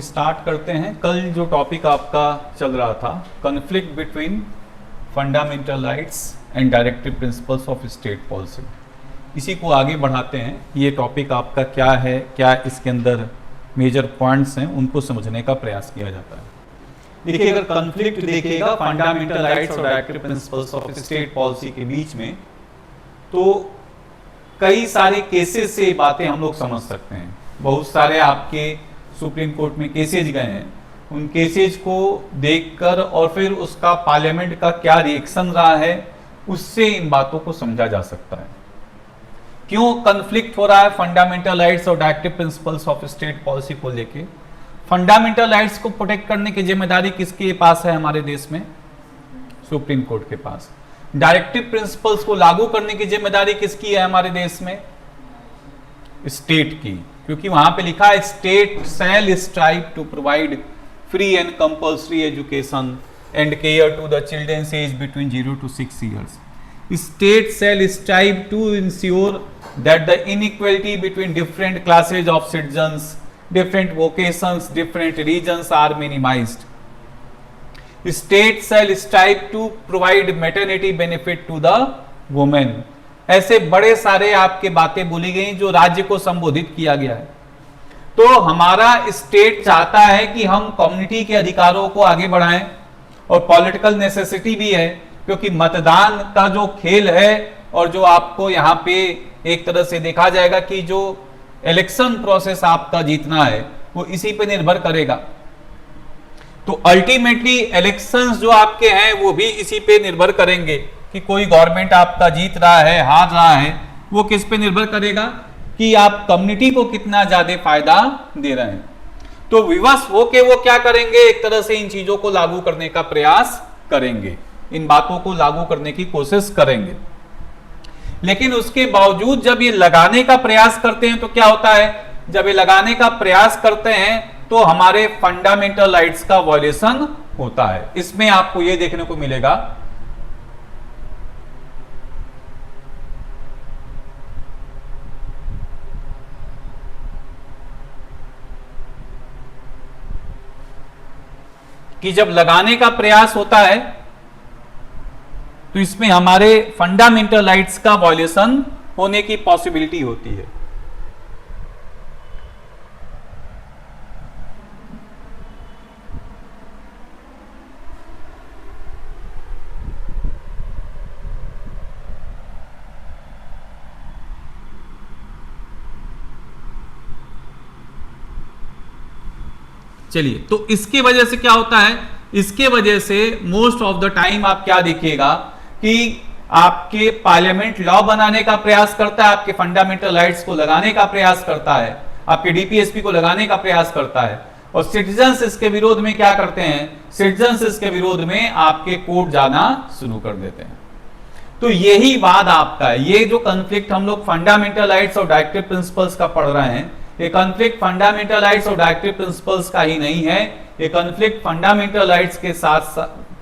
Start करते हैं। कल जो टॉपिक आपका चल रहा था, conflict between fundamental rights and directive principles of state policy, इसी को आगे बढ़ाते हैं। ये टॉपिक आपका क्या है, क्या इसके अंदर मेजर पॉइंट्स हैं, उनको समझने का प्रयास किया जाता है। देखिए, अगर कॉन्फ्लिक्ट देखिएगा फंडामेंटल राइट्स और directive principles of state policy के बीच में, तो कई सारे केसेस से बातें हम लोग समझ सकते हैं। बहुत सारे आपके सुप्रीम कोर्ट में केसेज गए हैं, उन केसेज को देखकर और फिर उसका पार्लियामेंट का क्या रिएक्शन रहा है, उससे इन बातों को समझा जा सकता है। क्यों कॉन्फ्लिक्ट हो रहा है फंडामेंटल राइट्स और directive principles of state policy को लेके? फंडामेंटल राइट्स को प्रोटेक्ट करने की जिम्मेदारी किसके पास है हमारे देश में? सुप्रीम कोर्ट के पास। डायरेक्टिव प्रिंसिपल्स को लागू करने की जिम्मेदारी किसकी है हमारे देश में? स्टेट की, क्योंकि वहां पे लिखा है state shall strive to provide free and compulsory education and care to the childrens age between 0 to 6 years. State shall strive to ensure that the inequality between different classes of citizens, different vocations, different regions are minimized. State shall strive to provide maternity benefit to the women. ऐसे बड़े सारे आपके बातें बोली गई जो राज्य को संबोधित किया गया है। तो हमारा स्टेट चाहता है कि हम कम्युनिटी के अधिकारों को आगे बढ़ाएं, और पॉलिटिकल नेसेसिटी भी है, क्योंकि मतदान का जो खेल है और जो आपको यहाँ पे एक तरह से देखा जाएगा कि जो इलेक्शन प्रोसेस आपका जीतना है वो इसी पे निर्भर करेगा। तो अल्टीमेटली इलेक्शंस जो आपके हैं वो भी इसी पे निर्भर करेंगे कि कोई गवर्नमेंट आपका जीत रहा है, हार रहा है, वो किस पे निर्भर करेगा कि आप कम्युनिटी को कितना ज्यादा फायदा दे रहे हैं। तो विवश होके वो क्या करेंगे, एक तरह से इन चीजों को लागू करने का प्रयास करेंगे, इन बातों को लागू करने की कोशिश करेंगे। लेकिन उसके बावजूद जब ये लगाने का प्रयास करते हैं तो क्या होता है? जब ये लगाने का प्रयास करते हैं तो हमारे फंडामेंटल राइट्स का वायलेशन होता है। इसमें आपको ये देखने को मिलेगा कि जब लगाने का प्रयास होता है तो इसमें हमारे फंडामेंटल राइट्स का वायलेशन होने की पॉसिबिलिटी होती है। चलिए, तो इसके वजह से क्या होता है? इसके वजह से मोस्ट ऑफ द टाइम आप क्या देखिएगा कि आपके पार्लियामेंट लॉ बनाने का प्रयास करता है, आपके फंडामेंटल राइट्स को लगाने का प्रयास करता है, आपके डीपीएसपी को लगाने का प्रयास करता है, और सिटीजन्स इसके विरोध में क्या करते हैं? सिटीजन्स इसके विरोध में आपके कोर्ट जाना शुरू कर देते हैं। तो यही वाद आपका है। ये जो कॉन्फ्लिक्ट हम लोग फंडामेंटल राइट्स और डायरेक्टिव प्रिंसिपल्स का पढ़ रहे हैं, ये कॉन्फ्लिक्ट फंडामेंटल राइट्स और डायरेक्टिव प्रिंसिपल्स का ही नहीं है, ये कॉन्फ्लिक्ट फंडामेंटल राइट्स के साथ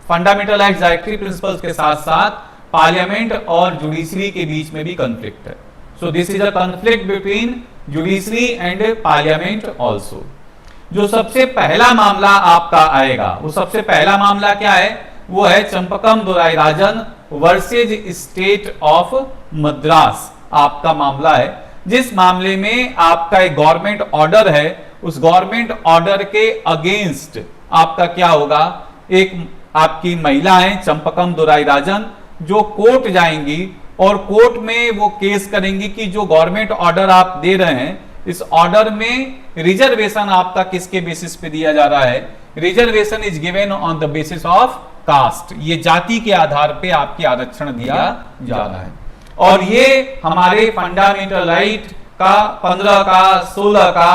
फंडामेंटल राइट्स डायरेक्टिव प्रिंसिपल्स के साथ साथ पार्लियामेंट और जुडिशरी के बीच में भी कॉन्फ्लिक्ट है। So this is a conflict between judiciary and parliament also. जो सबसे पहला मामला आपका आएगा, वो सबसे पहला मामला क्या है? वो है Champakam Dorairajan versus state of Madras आपका मामला है, जिस मामले में आपका एक गवर्नमेंट ऑर्डर है, उस गवर्नमेंट ऑर्डर के अगेंस्ट आपका क्या होगा? एक आपकी महिला है चंपकम दोराईराजन, जो कोर्ट जाएंगी और कोर्ट में वो केस करेंगी कि जो गवर्नमेंट ऑर्डर आप दे रहे हैं, इस ऑर्डर में रिजर्वेशन आपका किसके बेसिस पे दिया जा रहा है? Reservation is given on the basis of caste. ये जाति के आधार पे आपके आरक्षण दिया जा रहा है, और ये हमारे फंडामेंटल राइट का 15 का 16 का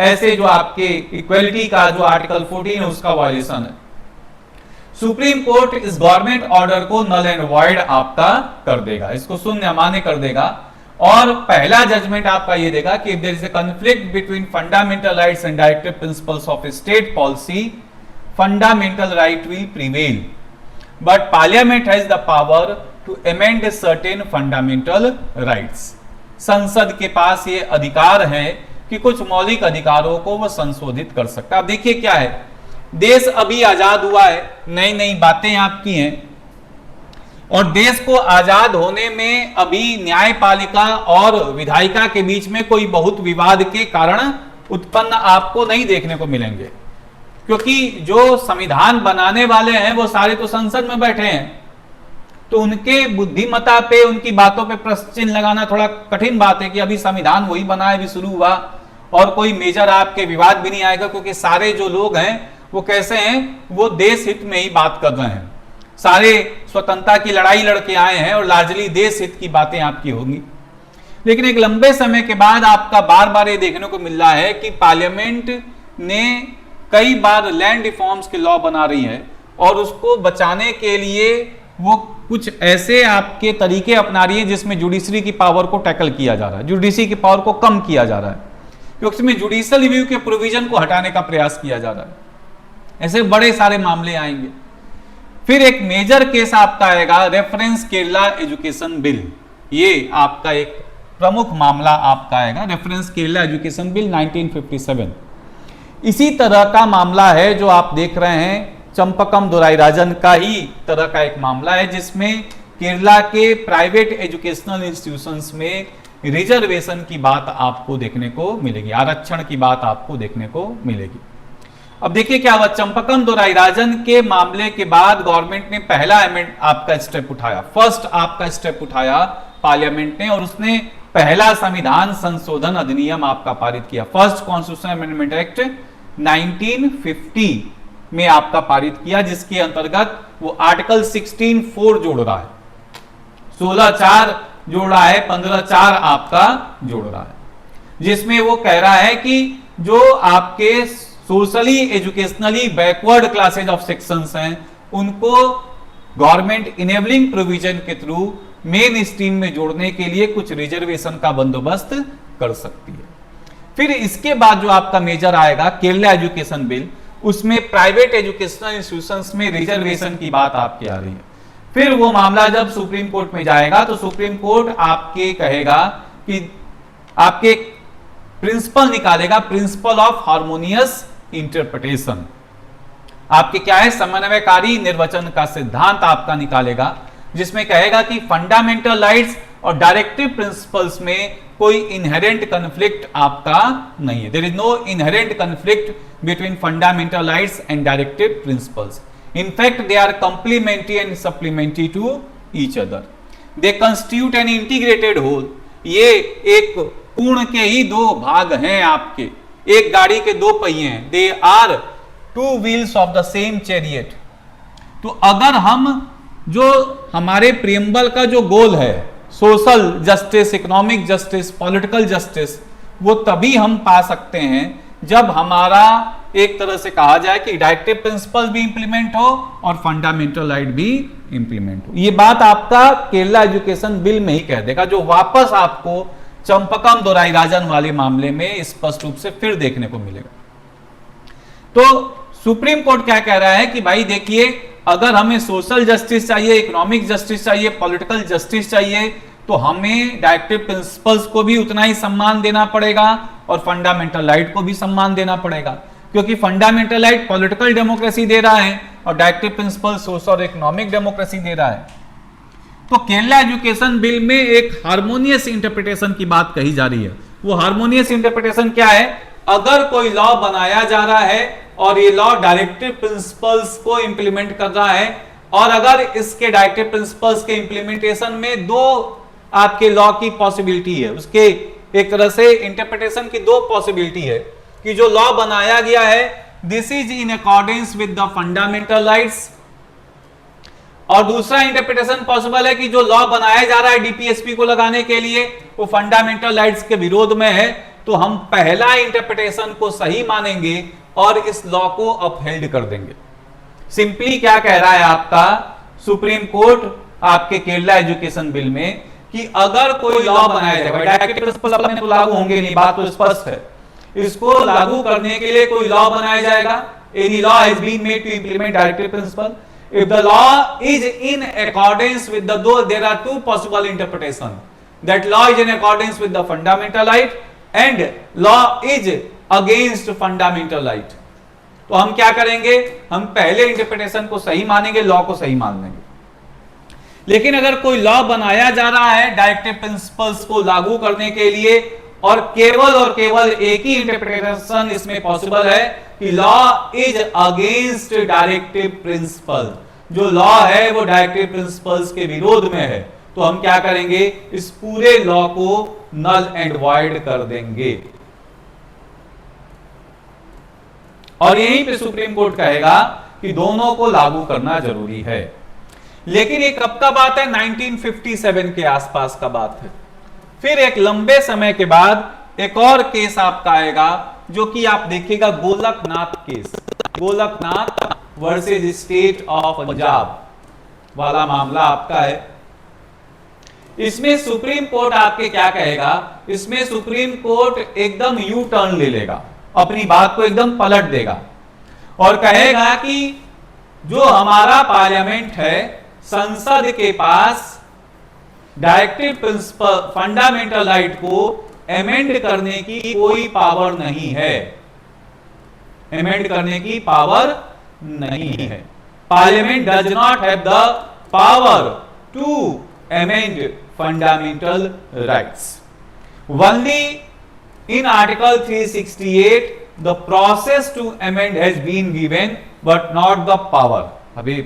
ऐसे जो आपके इक्वलिटी का जो आर्टिकल 14 है उसका वायलेशन है। सुप्रीम कोर्ट इस गवर्नमेंट ऑर्डर को नल एंड वॉइड आपका कर देगा, इसको शून्य अमान्य कर देगा, और पहला जजमेंट आपका ये देगा कि if there is a conflict between fundamental rights and directive principles of state policy, fundamental right will prevail, but parliament has the power to amend certain fundamental rights. संसद के पास ये अधिकार है कि कुछ मौलिक अधिकारों को वो संशोधित कर सकता है। अब देखिए क्या है, देश अभी आजाद हुआ है, नई नई बातें आपकी हैं, और देश को आजाद होने में अभी न्यायपालिका और विधायिका के बीच में कोई बहुत विवाद के कारण उत्पन्न आपको नहीं देखने को मिलेंगे, क्योंकि जो संविधान बनाने वाले हैं वो सारे तो संसद में बैठे हैं, तो उनके बुद्धिमत्ता पे, उनकी बातों पे प्रश्न चिन्ह लगाना थोड़ा कठिन बात है कि अभी संविधान वही बनाए, अभी शुरू हुआ और कोई मेजर आपके विवाद भी नहीं आएगा, क्योंकि सारे जो लोग हैं वो कैसे हैं, वो देश हित में ही बात कर रहे हैं, सारे स्वतंत्रता की लड़ाई लड़के आए हैं और लार्जली देश हित की बातें आपकी होंगी। लेकिन एक लंबे समय के बाद आपका बार बार ये देखने को मिल रहा है कि पार्लियामेंट ने कई बार लैंड रिफॉर्म्स के लॉ बना रही है और उसको बचाने के लिए वो कुछ ऐसे आपके तरीके अपना रही है जिसमें जुडिशरी की पावर को टैकल किया जा रहा है, जुडिशरी की पावर को कम किया जा रहा है, क्योंकि उसमें जुडिशियल रिव्यू के प्रोविजन को हटाने का प्रयास किया जा रहा है। ऐसे बड़े सारे मामले आएंगे। फिर एक मेजर केस आपका आएगा रेफरेंस केरला एजुकेशन बिल, ये आपका एक प्रमुख मामला आपका आएगा, रेफरेंस केरला एजुकेशन बिल 1957। इसी तरह का मामला है जो आप देख रहे हैं, चंपकम दोराईराजन का ही तरह का एक मामला है, जिसमें केरला के प्राइवेट एजुकेशनल इंस्टीट्यूशंस में रिजर्वेशन की बात आपको देखने को मिलेगी, आरक्षण की बात आपको देखने को मिलेगी। अब देखिए क्या हुआ, चंपकम दोराईराजन के मामले के बाद गवर्नमेंट ने पहला आपका स्टेप उठाया, फर्स्ट आपका स्टेप उठाया पार्लियामेंट ने, और उसने पहला संविधान संशोधन अधिनियम आपका पारित किया, फर्स्ट कॉन्स्टिट्यूशनल अमेंडमेंट एक्ट 1950 में आपका पारित किया, जिसके अंतर्गत वो आर्टिकल 16(4) जोड़ रहा है, 16(4) जोड़ रहा है, 15(4) आपका जोड़ रहा है, जिसमें वो कह रहा है कि जो आपके socially educationally backward classes of sections हैं उनको गवर्नमेंट इनेबलिंग प्रोविजन के थ्रू मेन स्ट्रीम में जोड़ने के लिए कुछ रिजर्वेशन का बंदोबस्त कर सकती है। फिर इसके बाद जो आपका मेजर आएगा केरला एजुकेशन बिल, उसमें प्राइवेट एजुकेशनल इंस्टीट्यूशंस में रिजर्वेशन की बात आपकी आ रही है। फिर वो मामला जब सुप्रीम कोर्ट में जाएगा तो सुप्रीम कोर्ट आपके कहेगा कि आपके प्रिंसिपल निकालेगा, प्रिंसिपल ऑफ हार्मोनियस इंटरप्रिटेशन, आपके क्या है, समन्वयकारी निर्वचन का सिद्धांत आपका निकालेगा, जिसमें कहेगा कि फंडामेंटल राइट्स और डायरेक्टिव प्रिंसिपल्स में कोई इनहेरेंट कॉन्फ्लिक्ट आपका नहीं है, there is no inherent conflict between fundamental rights and directive principles, in fact they are complementary and supplementary to each other, they constitute an integrated whole, ये एक पूर्ण के ही दो भाग हैं आपके, एक गाड़ी के दो पहिए हैं, they are two wheels of the same chariot. तो अगर हम जो हमारे प्रियम्बल का जो गोल है social justice, economic justice, political justice, वो तभी हम पा सकते हैं जब हमारा एक तरह से कहा जाए कि डायरेक्टिव प्रिंसिपल भी इंप्लीमेंट हो और फंडामेंटल राइट भी इंप्लीमेंट हो। ये बात आपका केरला एजुकेशन बिल में ही कह देगा, जो वापस आपको चंपकम दोराईराजन वाले मामले में स्पष्ट रूप से फिर देखने को मिलेगा। तो सुप्रीम कोर्ट क्या कह रहा है कि भाई देखिए, अगर हमें सोशल जस्टिस चाहिए, इकोनॉमिक जस्टिस चाहिए, पॉलिटिकल जस्टिस चाहिए, तो हमें डायरेक्टिव प्रिंसिपल्स को भी उतना ही सम्मान देना पड़ेगा और फंडामेंटल राइट को भी सम्मान देना पड़ेगा, क्योंकि फंडामेंटल राइट पॉलिटिकल डेमोक्रेसी दे रहा है और डायरेक्टिव प्रिंसिपल सोशल और इकोनॉमिक डेमोक्रेसी दे रहा है। तो केरला एजुकेशन बिल में एक हार्मोनियस इंटरप्रिटेशन की बात कही जा रही है। वो हार्मोनियस इंटरप्रिटेशन क्या है, अगर कोई लॉ बनाया जा रहा है और ये लॉ डायरेक्टिव प्रिंसिपल्स को इंप्लीमेंट कर रहा है, और अगर इसके डायरेक्टिव प्रिंसिपल्स के इंप्लीमेंटेशन में दो आपके लॉ की पॉसिबिलिटी है, उसके एक तरह से इंटरप्रिटेशन की दो पॉसिबिलिटी है कि जो लॉ बनाया गया है this is in accordance with the fundamental rights, और दूसरा इंटरप्रिटेशन पॉसिबल है कि जो लॉ बनाया जा रहा है डीपीएसपी को लगाने के लिए वो फंडामेंटल राइट्स के विरोध में है, तो हम पहला इंटरप्रिटेशन को सही मानेंगे और इस लॉ को अपहेल्ड कर देंगे। सिंपली क्या कह रहा है आपका सुप्रीम कोर्ट आपके केरला एजुकेशन बिल में कि अगर कोई लॉ बनाया जाए, डायरेक्टिव प्रिंसिपल अपने तो लागू होंगे नहीं, बात तो स्पष्ट है, इसको लागू करने के लिए कोई लॉ बनाया जाएगा, any law has been made to implement directive principle, if the law is in accordance with the, though there are two possible interpretation, that law is in accordance with the fundamental right and law is against fundamental right, तो हम क्या करेंगे, हम पहले interpretation को सही मानेंगे, law को सही मान लेंगे। लेकिन अगर कोई लॉ बनाया जा रहा है डायरेक्टिव प्रिंसिपल्स को लागू करने के लिए, और केवल एक ही इंटरप्रिटेशन इसमें पॉसिबल है कि law is against directive principle, जो लॉ है वो डायरेक्टिव प्रिंसिपल्स के विरोध में है, तो हम क्या करेंगे, इस पूरे लॉ को नल एंड वॉइड कर देंगे। और यहीं पे सुप्रीम कोर्ट कहेगा कि दोनों को लागू करना जरूरी है। लेकिन ये कब का बात है, 1957 के आसपास का बात है। फिर एक लंबे समय के बाद एक और केस आपका आएगा, जो कि आप देखिएगा Golaknath case, Golaknath versus state of Punjab वाला मामला आपका है। इसमें सुप्रीम कोर्ट आपके क्या कहेगा, इसमें सुप्रीम कोर्ट एकदम यू टर्न ले लेगा, अपनी बात को एकदम पलट देगा और कहेगा कि जो हमारा पार्लियामेंट है, संसद के पास डायरेक्टिव प्रिंसिपल फंडामेंटल राइट को एमेंड करने की कोई पावर नहीं है, एमेंड करने की पावर नहीं है। Parliament does not have the power to amend fundamental rights. Only in article 368 the process to amend has been given but not the power. अभी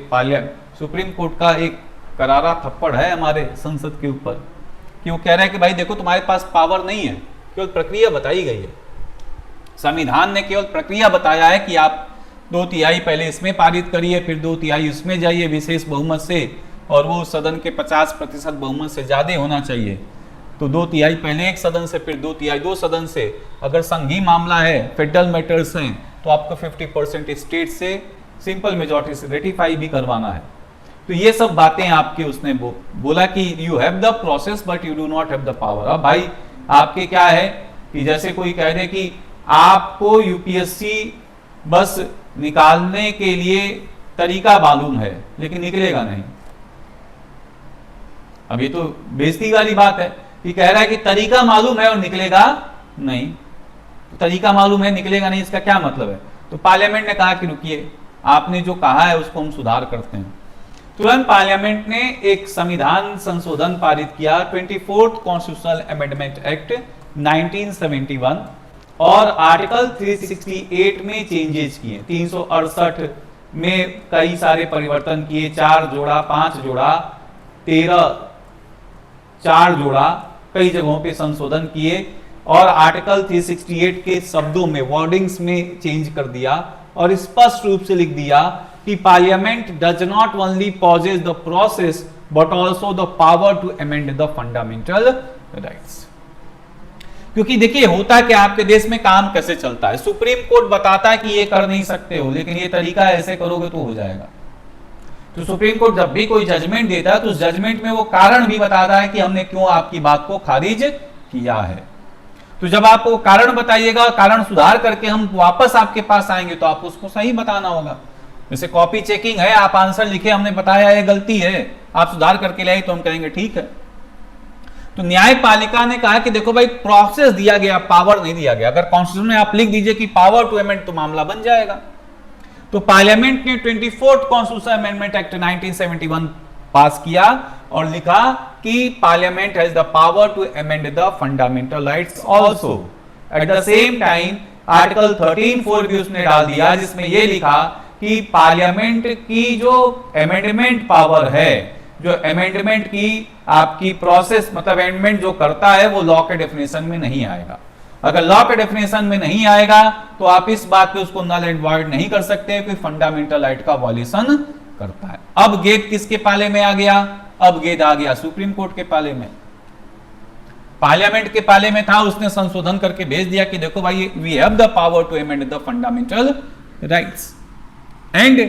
सुप्रीम कोर्ट का एक करारा थप्पड़ है हमारे संसद के ऊपर, कि वो कह रहा है कि भाई देखो तुम्हारे पास पावर नहीं है, केवल प्रक्रिया बताई गई है। संविधान ने केवल प्रक्रिया बताया है कि आप 2/3 पहले इसमें पारित करिए, फिर 2/3 उसमें जाइए विशेष बहुमत से, और वो सदन के 50% बहुमत से ज्यादा होना चाहिए। तो 2/3 पहले एक सदन से, फिर 2/3 दो सदन से। अगर संघीय मामला है, फेडरल मैटर्स हैं, तो आपको 50% स्टेट से सिंपल मेजॉरिटी से रेटिफाई भी करवाना है। तो ये सब बातें आपके उसने बोला कि you have the process but you do not have the power. अब भाई आपके क्या है कि जैसे कोई कह दे कि आपको यूपीएससी बस निकालने के लिए तरीका मालूम है लेकिन निकलेगा नहीं। अब ये तो बेइज्जती वाली बात है कि कह रहा है कि तरीका मालूम है और निकलेगा नहीं। तो तरीका मालूम है, निकलेगा नहीं, इसका क्या मतलब है? तो पार्लियामेंट ने कहा कि रुकिए, आपने जो कहा है उसको हम सुधार करते हैं। तुरंत पार्लियामेंट ने एक संविधान संशोधन पारित किया, 24th कॉन्स्टिट्यूशनल अमेंडमेंट एक्ट 1971, और आर्टिकल 368 में चेंजेस किए, 368 में कई सारे परिवर्तन किए, 4 जोड़ा, 5 जोड़ा, 13, 4 जोड़ा, कई जगहों पे संशोधन किए, और आर्टिकल 368 के शब्दों में, वर्डिंग्स में चेंज कर दिया और स्पष्ट रूप से लिख दिया कि parliament does not only possess the process but also the power to amend the fundamental rights. क्योंकि देखिए होता है कि आपके देश में काम कैसे चलता है, सुप्रीम कोर्ट बताता है कि ये कर नहीं सकते हो, लेकिन ये तरीका ऐसे करोगे तो हो जाएगा। तो सुप्रीम कोर्ट जब भी कोई जजमेंट देता है तो उस जजमेंट में वो कारण भी बताता है कि हमने क्यों आपकी बात को खारिज किया है। तो जब आप वो कारण बताइएगा, कारण सुधार करके हम वापस आपके पास आएंगे तो आपको उसको सही बताना होगा। जैसे कॉपी चेकिंग है, आप आंसर लिखे, हमने बताया ये गलती है, आप सुधार करके लाए, तो हम कहेंगे ठीक है। तो न्यायपालिका ने कहा कि देखो भाई प्रोसेस दिया गया, पावर नहीं दिया गया। अगर कॉन्स्टिट्यूशन में आप लिख दीजिए कि पावर टू अमेंड तो मामला बन जाएगा। तो पार्लियामेंट ने 24th कॉन्स्टिट्यूशनल अमेंडमेंट एक्ट 1971 पास किया और लिखा कि parliament has the power to amend the fundamental rights also. At the same time article 13(4) भी उसने डाल दिया, जिसमें यह लिखा कि पार्लियामेंट की जो अमेंडमेंट पावर है, जो अमेंडमेंट की आपकी प्रोसेस, मतलब अमेंडमेंट जो करता है, वो लॉ के डेफिनेशन में नहीं आएगा। अगर लॉ के डेफिनेशन में नहीं आएगा तो आप इस बात पे उसको नल एंड वॉइड नहीं कर सकते कि फंडामेंटल राइट का वॉल्यूशन करता है। अब गेट किसके पाले में आ गया? अब गेट आ गया सुप्रीम कोर्ट के पाले में। पार्लियामेंट के पाले में था, उसने संशोधन करके भेज दिया कि देखो भाई we have the power to amend the fundamental rights and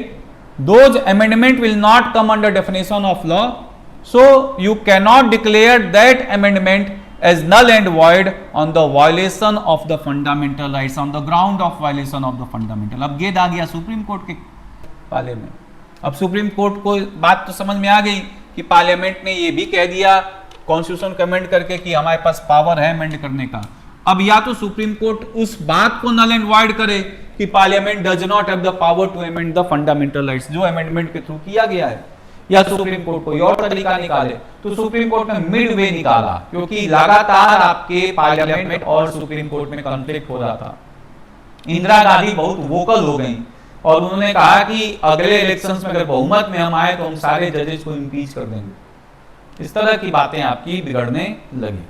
those amendment will not come under definition of law, so you cannot declare that amendment as null and void on the violation of the fundamental rights, on the ground of violation of the fundamental। अब गेद आ गया supreme court के पाले में। अब supreme court को बात तो समझ में आ गई कि पार्लियामेंट ने ये भी कह दिया कॉन्स्टिट्यूशन को अमेंड करके कि हमारे पास पावर है अमेंड करने का, अब या तो सुप्रीम कोर्ट उस बात को नल एंड वॉइड करे कि parliament does not have the power to amend the fundamental rights, जो अमेंडमेंट के थ्रू किया गया है, या सुप्रीम कोर्ट कोई और तरीका निकाले। तो सुप्रीम कोर्ट ने मिड वे निकाला, क्योंकि लगातार आपके पार्लियामेंट और सुप्रीम कोर्ट में कॉन्फ्लिक्ट हो रहा था। इंदिरा गांधी बहुत वोकल हो गई और उन्होंने कहा कि अगले इलेक्शंस में अगर बहुमत में हम आए तो हम सारे जजेस को इम्पीच कर देंगे। इस तरह की बातें आपकी बिगड़ने लगी।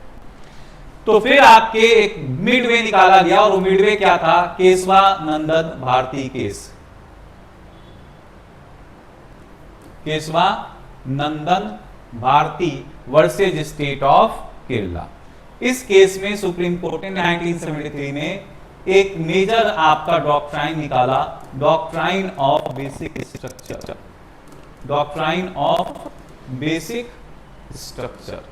तो फिर आपके एक मिड वे निकाला गया, और वो मिड वे क्या था? Kesavananda Bharati case. Kesavananda Bharati versus state of Kerala. इस केस में सुप्रीम कोर्ट ने 1973 में एक मेजर आपका डॉक्ट्राइन निकाला, doctrine of basic structure. Doctrine of basic structure.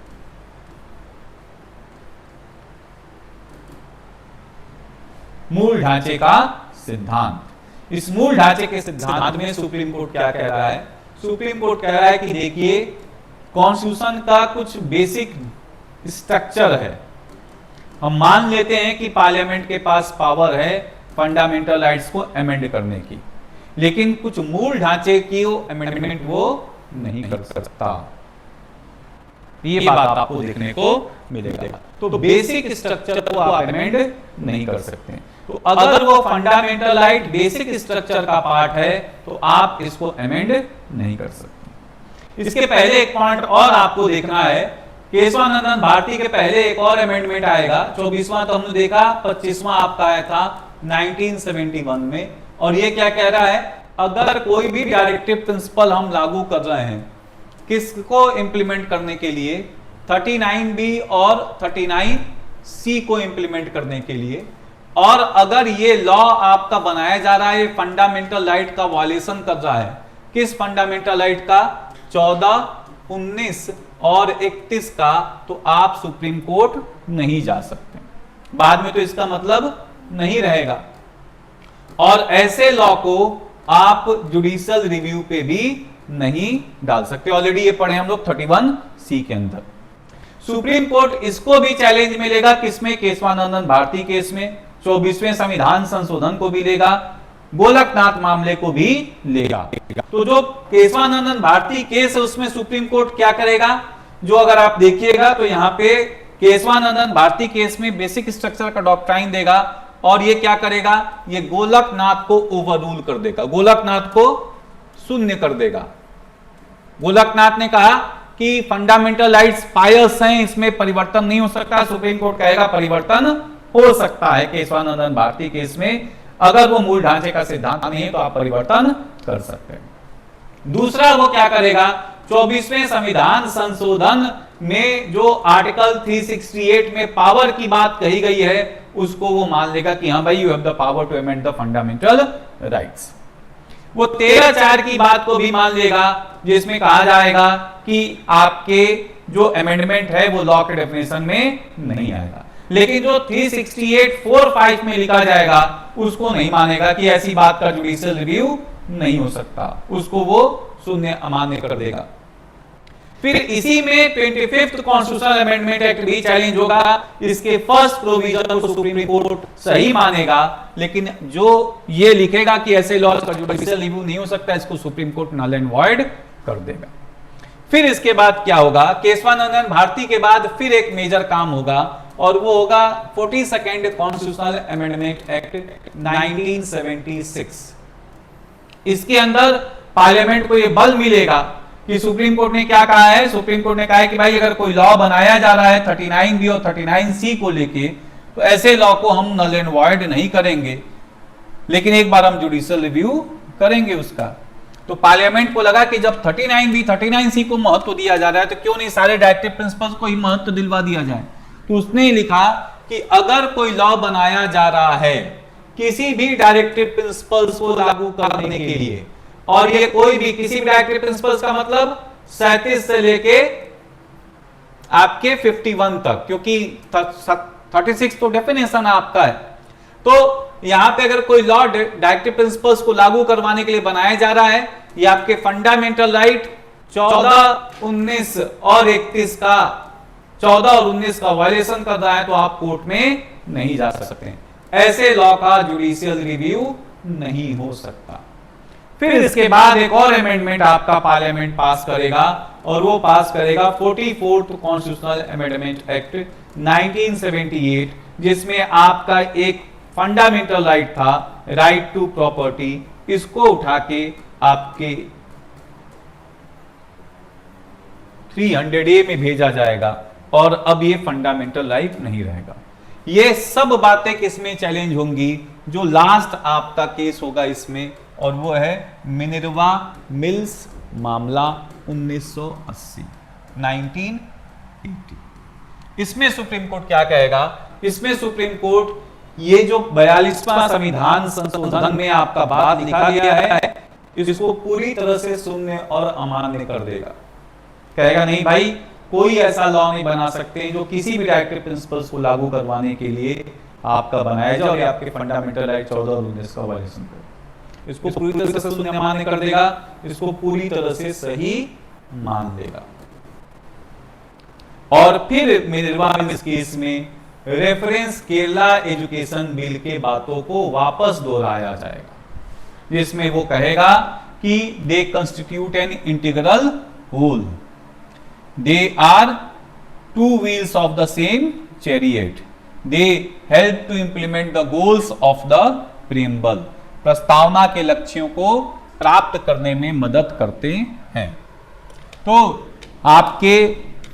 मूल ढांचे का सिद्धांत। इस मूल ढांचे के सिद्धांत में सुप्रीम कोर्ट क्या कह रहा है? सुप्रीम कोर्ट कह रहा है कि देखिए, कॉन्स्टिट्यूशन का कुछ बेसिक स्ट्रक्चर है। हम मान लेते हैं कि पार्लियामेंट के पास पावर है फंडामेंटल राइट्स को अमेंड करने की, लेकिन कुछ मूल ढांचे की अमेंडमेंट वो नहीं कर सकता। ये बात आपको देखने को मिलेगा। तो बेसिक स्ट्रक्चर को आप अमेंड नहीं कर सकते। तो अगर वो फंडामेंटल राइट बेसिक स्ट्रक्चर का पार्ट है तो आप इसको अमेंड नहीं कर सकते। इसके पहले एक पॉइंट और आपको देखना है, केशवानंदन भारती के पहले एक और अमेंडमेंट आएगा, 24वां तो हमने देखा, 25वां आपका आया था 1971 में। और ये क्या कह रहा है? अगर कोई भी डायरेक्टिव प्रिंसिपल हम लागू कर रहे हैं, किसको इंप्लीमेंट करने के लिए? 39B और 39C को इंप्लीमेंट करने के लिए। और अगर ये लॉ आपका बनाया जा रहा है फंडामेंटल राइट का वायलेशन कर रहा है, किस फंडामेंटल राइट का? 14, 19 और 31 का, तो आप सुप्रीम कोर्ट नहीं जा सकते। बाद में तो इसका मतलब नहीं रहेगा। और ऐसे लॉ को आप जुडिशियल रिव्यू पे भी नहीं डाल सकते। ऑलरेडी ये पढ़े हम लोग 31C के अंदर। सुप्रीम कोर्ट इसको भी चैलेंज मिलेगा, किसमें? केशवानंदन भारती केस में। 24वें संविधान संशोधन को भी लेगा, गोलकनाथ मामले को भी लेगा। तो जो केशवानंदन भारती केस है उसमें सुप्रीम कोर्ट क्या करेगा? जो अगर आप देखिएगा तो यहां पे केशवानंदन भारती केस में बेसिक स्ट्रक्चर का डॉक्ट्राइन देगा, और ये क्या करेगा? ये गोलकनाथ को ओवररूल कर देगा, गोलकनाथ को शून्य कर देगा। गोलकनाथ ने कहा कि फंडामेंटल राइट्स पायस हैं, इसमें परिवर्तन नहीं हो सकता। सुप्रीम कोर्ट कहेगा परिवर्तन हो सकता है। केशवानंदन भारती केस में अगर वो मूल ढांचे का सिद्धांत नहीं है तो आप परिवर्तन कर सकते हैं। दूसरा वो क्या करेगा? 24वें संविधान संशोधन में जो आर्टिकल 368 में पावर की बात कही गई है, उसको वो मान लेगा कि हाँ भाई, you have the power to amend the fundamental rights. वो 13(4) की बात को भी मान लेगा, जिसमें कहा जाएगा कि आपके जो अमेंडमेंट है वो लॉ के डेफिनेशन में नहीं आएगा। लेकिन जो 368(4)(5) में लिखा जाएगा उसको नहीं मानेगा कि ऐसी बात का जुडिशियल रिव्यू नहीं हो सकता, उसको वो शून्य अमान्य कर देगा। फिर इसी में 25th कॉन्स्टिट्यूशनल अमेंडमेंट एक्ट भी चैलेंज होगा। इसके फर्स्ट प्रोविजन को सुप्रीम कोर्ट सही मानेगा, लेकिन जो ये लिखेगा कि ऐसे लॉज का जुडिशियल रिव्यू नहीं हो सकता, इसको supreme court null and void कर देगा। फिर इसके बाद क्या होगा? केशवानंदन भारती के बाद फिर एक मेजर काम होगा, और वो होगा 42nd कॉन्स्टिट्यूशनल अमेंडमेंट एक्ट 1976। इसके अंदर पार्लियामेंट को ये बल मिलेगा कि सुप्रीम कोर्ट ने क्या कहा है? सुप्रीम कोर्ट ने कहा है कि भाई, अगर कोई लॉ बनाया जा रहा है 39B और 39C को लेके, तो ऐसे लॉ को हम नल एंड वॉइड नहीं करेंगे, लेकिन एक बार हम जुडिशियल रिव्यू करेंगे उसका। तो पार्लियामेंट को लगा कि जब 39B 39C को महत्व दिया जा रहा है, तो क्यों नहीं सारे डायरेक्टिव प्रिंसिपल्स को ही महत्व दिलवा दिया जाए। तो उसने लिखा कि अगर कोई लॉ बनाया जा रहा है किसी भी डायरेक्टिव प्रिंसिपल्स को लागू करने के लिए, और ये कोई भी किसी भी डायरेक्टिव प्रिंसिपल्स का मतलब 37 से लेके आपके 51 तक, क्योंकि 36 तो डेफिनेशन आपका है। तो यहां पे अगर कोई लॉ डायरेक्टिव प्रिंसिपल्स को लागू करवाने के लिए बनाया जा रहा है, ये आपके फंडामेंटल राइट 14, 19 और 31 का 14 और 19 का वायलेशन कर रहा है, तो आप कोर्ट में नहीं जा सकते। ऐसे लॉ का जुडिशियल रिव्यू नहीं हो सकता। फिर इसके बाद एक और अमेंडमेंट आपका पार्लियामेंट पास करेगा, और वो पास करेगा 44th कॉन्स्टिट्यूशनल अमेंडमेंट एक्ट 1978, जिसमें आपका एक फंडामेंटल राइट था, राइट टू प्रॉपर्टी, इसको उठा के आपके 300A में भेजा जाएगा, और अब ये फंडामेंटल राइट नहीं रहेगा। ये सब बातें किसमें चैलेंज होंगी? जो लास्ट आपका केस होगा इसमें, और वो है मिनर्वा मिल्स मामला 1980। इसमें सुप्रीम कोर्ट क्या कहेगा? इसमें सुप्रीम कोर्ट ये जो 42वां संविधान संशोधन में आपका बात लिखा गया है, इसको पूरी तरह से शून्य और अमान्य कर देगा। कहेगा नहीं भाई, कोई ऐसा लॉ नहीं बना सकते जो किसी भी डायरेक्टिव प्रिंसिपल्स को लागू करवाने के लिए आपका बनाया जाए और आपके फंडामेंटल राइट 14 और 19 का वायलेशन करे। इसको पूरी तरह से शून्य मान्य कर देगा, इसको पूरी तरह से सही मान लेगा। और फिर मिनर्वा मिल्स केस में रेफरेंस केरला एजुकेशन बिल के बातों को वापस दोहराया जाएगा, जिसमें वो कहेगा कि they constitute an integral whole, they are two wheels of the same chariot, they help to implement the goals of the preamble, प्रस्तावना के लक्ष्यों को प्राप्त करने में मदद करते हैं। तो आपके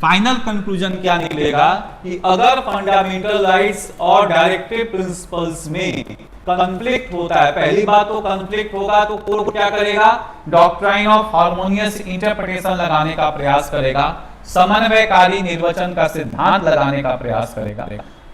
फाइनल कंक्लूजन क्या निकलेगा कि अगर फंडामेंटल राइट्स और डायरेक्टिव प्रिंसिपल्स में कॉन्फ्लिक्ट होता है, पहली बात तो कॉन्फ्लिक्ट होगा तो कोर्ट क्या करेगा? डॉक्ट्राइन ऑफ हार्मोनियस इंटरप्रिटेशन लगाने का प्रयास करेगा, समन्वयकारी निर्वचन का सिद्धांत लगाने का प्रयास करेगा।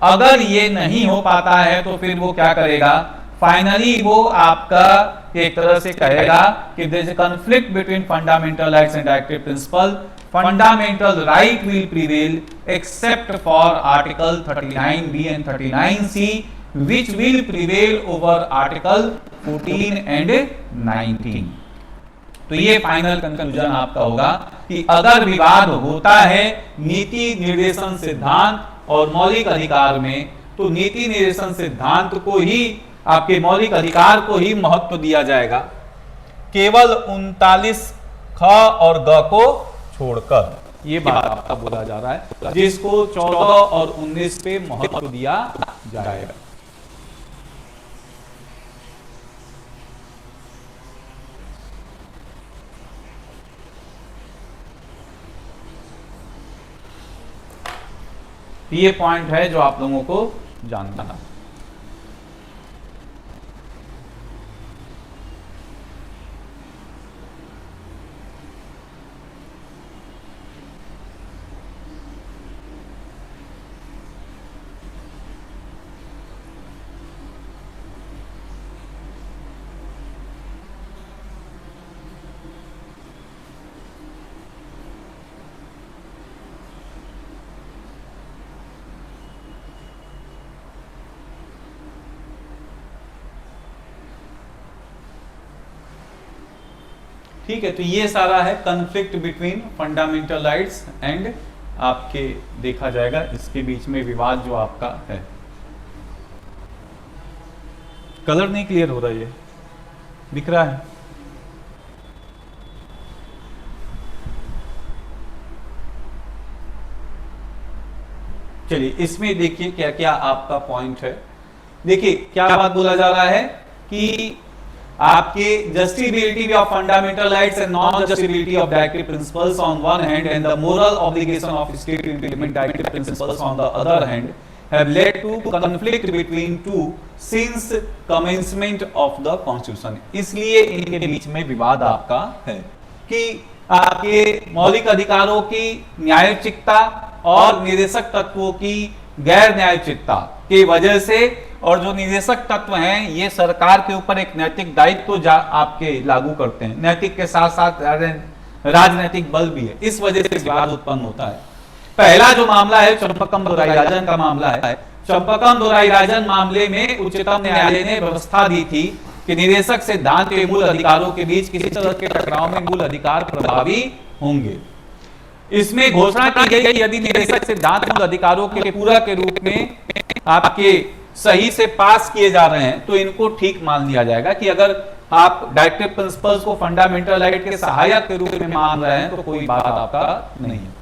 अगर ये नहीं हो पाता है तो फिर वो क्या करेगा? फाइनली वो आपका एक तरह से कहेगा कि there is a conflict between fundamental rights and directive principle, fundamental right will prevail except for article 39B and 39C, which will prevail over article 14 and 19। तो ये फाइनल कंक्लूजन आपका होगा कि अगर विवाद होता है नीति निर्देशन सिद्धांत और मौलिक अधिकार में, तो नीति निर्देशन सिद्धांत को ही, आपके मौलिक अधिकार को ही महत्व दिया जाएगा, केवल 39 ख और ग को छोड़कर। ये बात आपका बोला जा रहा है, जिसको 14 और 19 पे महत्व दिया जाएगा। ये पॉइंट है जो आप लोगों को जानना है। ठीक है, तो ये सारा है conflict between fundamental rights and आपके देखा जाएगा इसके बीच में विवाद जो आपका है। कलर नहीं क्लियर हो रहा, ये दिख रहा है? चलिए इसमें देखिए क्या क्या आपका पॉइंट है। देखिए क्या बात बोला जा रहा है कि आपके justiciability of fundamental rights and non justiciability of directive principles on one hand and the moral obligation of state to implement directive principles on the other hand have led to conflict between two since commencement of the constitution। इसलिए इनके बीच में विवाद आपका है कि आपके मौलिक अधिकारों की न्यायोचिकता और निर्देशक तत्वों की गैर न्यायोचिकता की वजह से, और जो निर्देशक तत्व हैं ये सरकार के ऊपर एक नैतिक दायित्व तो आपके लागू करते हैं, नैतिक के साथ साथ राजनीतिक बल भी है, इस वजह से विवाद उत्पन्न होता है। पहला जो मामला है चंपकम दोराईराजन का मामला है। चंपकम दोराईराजन मामले में उच्चतम न्यायालय ने व्यवस्था दी थी कि निदेशक सिद्धांत के मूल अधिकारों के बीच किसी तरह के टकराव में मूल अधिकार प्रभावी होंगे। इसमें घोषणा की गई कि यदि निदेशक सिद्धांत मूल अधिकारों के पूरक के रूप में आपके सही से पास किए जा रहे हैं तो इनको ठीक मान लिया जाएगा कि अगर आप डायरेक्टिव प्रिंसिपल्स को फंडामेंटल राइट के सहायक के रूप में मान रहे हैं तो कोई बात आपका नहीं है।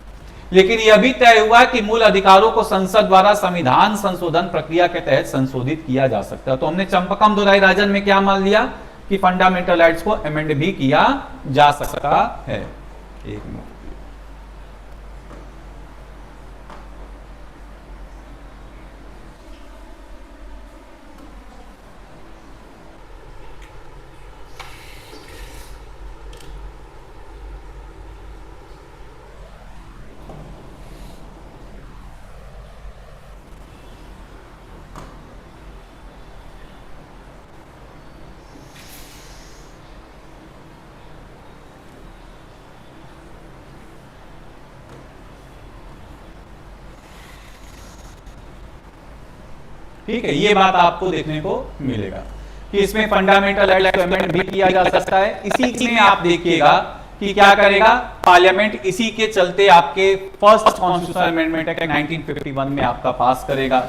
लेकिन यह भी तय हुआ कि मूल अधिकारों को संसद द्वारा संविधान संशोधन प्रक्रिया के तहत संशोधित किया जा सकता है। तो हमने चंपकम दोहराई राजन में क्या मान लिया कि फंडामेंटल राइट्स को अमेंड भी किया जा सकता है। एक मिनट, ठीक है, ये बात आपको देखने को मिलेगा कि इसमें फंडामेंटल राइट्स को अमेंड भी किया जा सकता है। इसी में आप देखिएगा कि क्या करेगा पार्लियामेंट, इसी के चलते आपके फर्स्ट कॉन्स्टिट्यूशनल अमेंडमेंट एक्ट 1951 में आपका पास करेगा,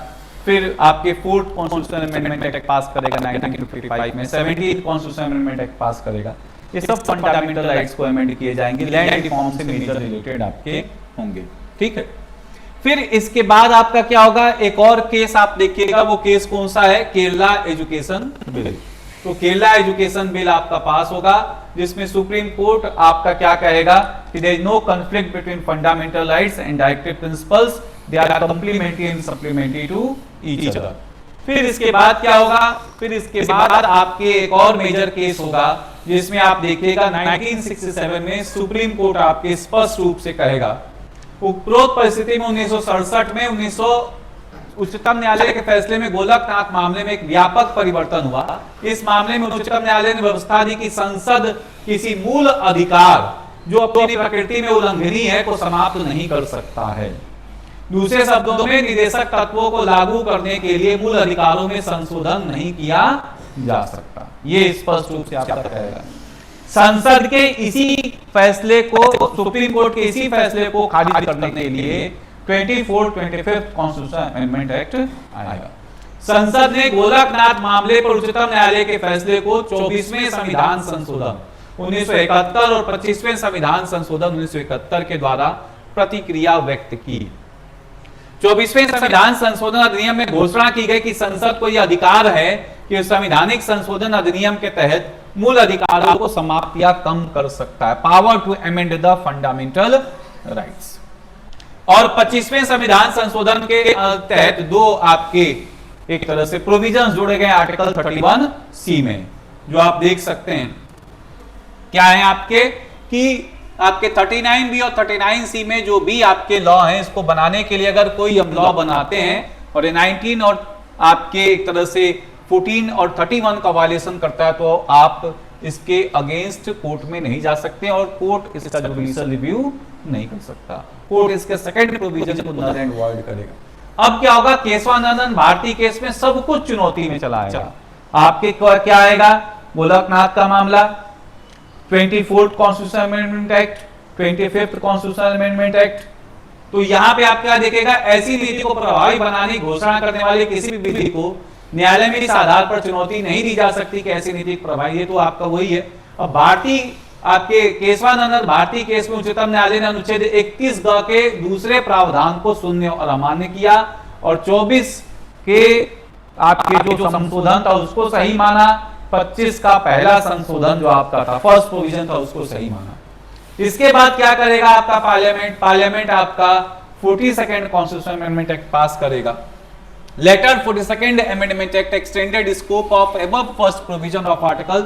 फिर आपके फोर्थ कॉन्स्टिट्यूशनल अमेंडमेंट एक्ट पास करेगा 1955 में, 17th कॉन्स्टिट्यूशनल अमेंडमेंट एक्ट पास करेगा। ये सब फंडामेंटल राइट्स को अमेंड किए जाएंगे, लैंड रिफॉर्म से मेजर रिलेटेड आपके होंगे। ठीक है, फिर इसके बाद आपका क्या होगा, एक और केस आप देखिएगा, वो केस कौन सा है, केरला एजुकेशन बिल। तो केरला एजुकेशन बिल आपका पास होगा जिसमें सुप्रीम कोर्ट आपका क्या कहेगा कि there is no conflict between fundamental rights and directive principles, they are complementary and supplementary to each other. फिर इसके बाद क्या होगा, फिर इसके बाद आपके एक और मेजर केस होगा जिसमें आप देखिएगा 1967 में सुप्रीम कोर्ट आपके स्पष्ट रूप से कहेगा, उपरोक्त परिस्थिति में 1967 में उच्चतम न्यायालय के फैसले में गोलकनाथ मामले में एक व्यापक परिवर्तन हुआ। इस मामले में उच्चतम न्यायालय ने व्यवस्था दी कि संसद किसी मूल अधिकार जो अपनी प्रकृति में उल्लंघनीय है को समाप्त नहीं कर सकता है। दूसरे शब्दों में निदेशक तत्वों को लागू करने के लिए मूल अधिकारों में संशोधन नहीं किया जा सकता। ये स्पष्ट रूप से आपका कहेगा। संसद के इसी फैसले को, सुप्रीम कोर्ट के इसी फैसले को खारिज करने के लिए 25th कॉन्स्टिट्यूशनल अमेंडमेंट एक्ट आएगा। संसद ने गोलकनाथ मामले पर उच्चतम न्यायालय के फैसले को 24वें संविधान संशोधन 1971 और 25वें संविधान संशोधन 1971 के द्वारा प्रतिक्रिया व्यक्त की। 24वें संविधान संशोधन अधिनियम में घोषणा की गई कि संसद को यह अधिकार है कि संवैधानिक संशोधन अधिनियम के तहत मूल अधिकारों को समाप्त या कम कर सकता है, power to amend the fundamental rights. और 25वें संविधान संशोधन के तहत दो आपके एक तरह से प्रोविजंस जोड़े गए आर्टिकल 31C में, जो आप देख सकते हैं क्या है आपके, कि आपके 39B और 39C में जो भी आपके लॉ हैं, इसको बनाने के लिए अगर कोई हम लॉ बनाते हैं और 19 और आपके एक तरह से 14 और 31 का वायलेशन करता है तो आप इसके अगेंस्ट कोर्ट में नहीं जा सकते और कोर्ट इसका जुडिशियल रिव्यू नहीं कर सकता। कोर्ट इसके सेकंड प्रोविजन को नल एंड वॉइड करेगा। अब क्या होगा, केशवानंदन भारती केस में सब कुछ चुनौती में चला आएगा। आपके क्या आएगा, गोलकनाथ का मामला, 24th constitutional amendment act, 25th constitutional amendment act. तो यहाँ पे आप क्या देखेगा, ऐसी नीति को प्रभावी बनाने की घोषणा करने वाले किसी भी विधि को न्यायालय में इस आधार पर चुनौती नहीं दी जा सकती कि ऐसी नीति प्रभावी है। तो आपका वही है। अब भारती आपके केशवानंदन भारती केस में उच्चतम न्यायालय ने अनुच्छेद 21 के दूसरे प्रावधान को शून्य और अमान्य किया और 24 के आपके जो संशोधन था उसको सही माना, 25 का पहला संशोधन जो आपका था फर्स्ट प्रोविजन था उसको सही माना। इसके बाद क्या करेगा आपका पार्लियामेंट आपका 42nd कॉन्स्टिट्यूशनल अमेंडमेंट एक्ट पास करेगा। Later 42nd Amendment Act extended scope of above first provision of Article